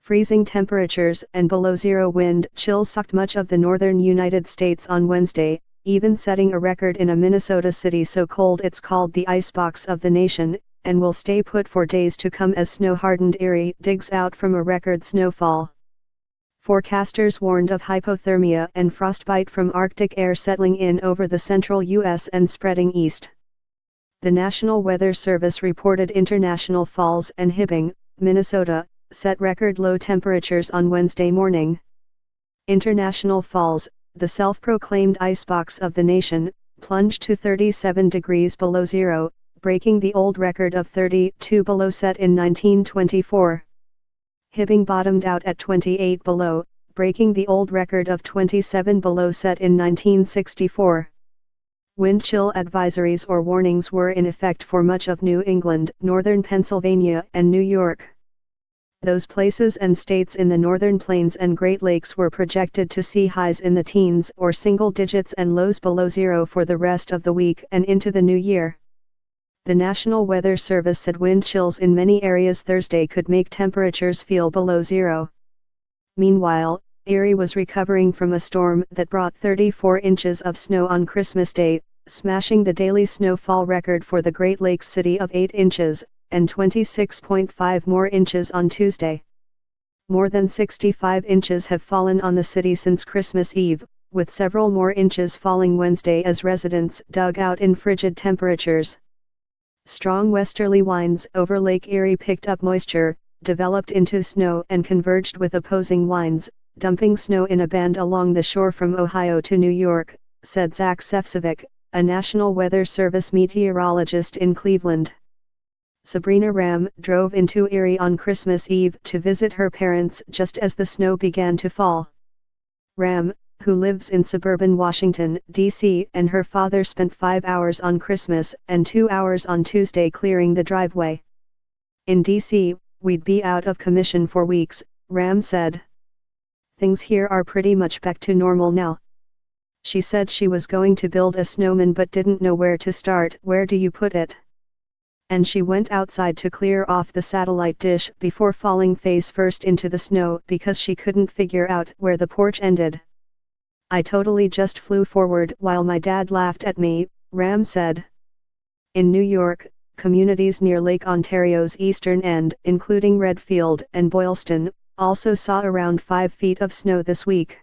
Freezing temperatures and below-zero wind chills sucked much of the northern United States on Wednesday, even setting a record in a Minnesota city so cold it's called the Icebox of the nation, and will stay put for days to come as snow-hardened Erie digs out from a record snowfall. Forecasters warned of hypothermia and frostbite from Arctic air settling in over the central U.S. and spreading east. The National Weather Service reported International Falls and Hibbing, Minnesota, set record low temperatures on Wednesday morning. International Falls, the self-proclaimed icebox of the nation, plunged to 37 degrees below zero, breaking the old record of 32 below set in 1924. Hibbing bottomed out at 28 below, breaking the old record of 27 below set in 1964. Wind chill advisories or warnings were in effect for much of New England, northern Pennsylvania and New York. Those places and states in the northern plains and Great Lakes were projected to see highs in the teens or single digits and lows below zero for the rest of the week and into the new year. The National Weather Service said wind chills in many areas Thursday could make temperatures feel below zero. Meanwhile, Erie was recovering from a storm that brought 34 inches of snow on Christmas Day, smashing the daily snowfall record for the Great Lakes city of 8 inches, and 26.5 more inches on Tuesday. More than 65 inches have fallen on the city since Christmas Eve, with several more inches falling Wednesday as residents dug out in frigid temperatures. Strong westerly winds over Lake Erie picked up moisture, developed into snow and converged with opposing winds, dumping snow in a band along the shore from Ohio to New York, said Zach Sefcovic, a National Weather Service meteorologist in Cleveland. Sabrina Ram drove into Erie on Christmas Eve to visit her parents just as the snow began to fall. Ram, who lives in suburban Washington, D.C., and her father spent 5 hours on Christmas and 2 hours on Tuesday clearing the driveway. In D.C., we'd be out of commission for weeks, Ram said. Things here are pretty much back to normal now. She said she was going to build a snowman but didn't know where to start. Where do you put it? And she went outside to clear off the satellite dish before falling face first into the snow because she couldn't figure out where the porch ended. I totally just flew forward while my dad laughed at me, Ram said. In New York, communities near Lake Ontario's eastern end, including Redfield and Boylston, also saw around 5 feet of snow this week.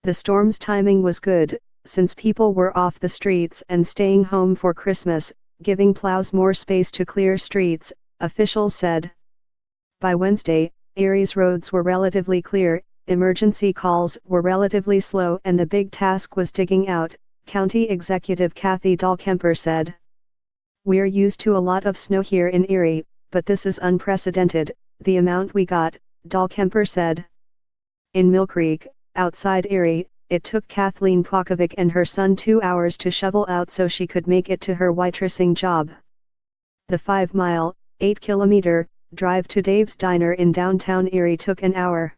The storm's timing was good, since people were off the streets and staying home for Christmas, giving plows more space to clear streets, officials said. By Wednesday, Erie's roads were relatively clear, emergency calls were relatively slow and the big task was digging out, County Executive Kathy Dahlkemper said. We're used to a lot of snow here in Erie, but this is unprecedented, the amount we got, Dahlkemper said. In Mill Creek, outside Erie, it took Kathleen Pockovic and her son 2 hours to shovel out so she could make it to her waitressing job. The 5-mile, 8-kilometer, drive to Dave's Diner in downtown Erie took an hour.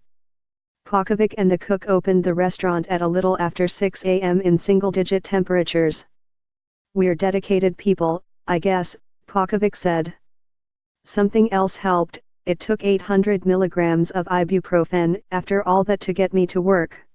Pockovic and the cook opened the restaurant at a little after 6 a.m. in single-digit temperatures. We're dedicated people, I guess, Pockovic said. Something else helped, it took 800 milligrams of ibuprofen after all that to get me to work.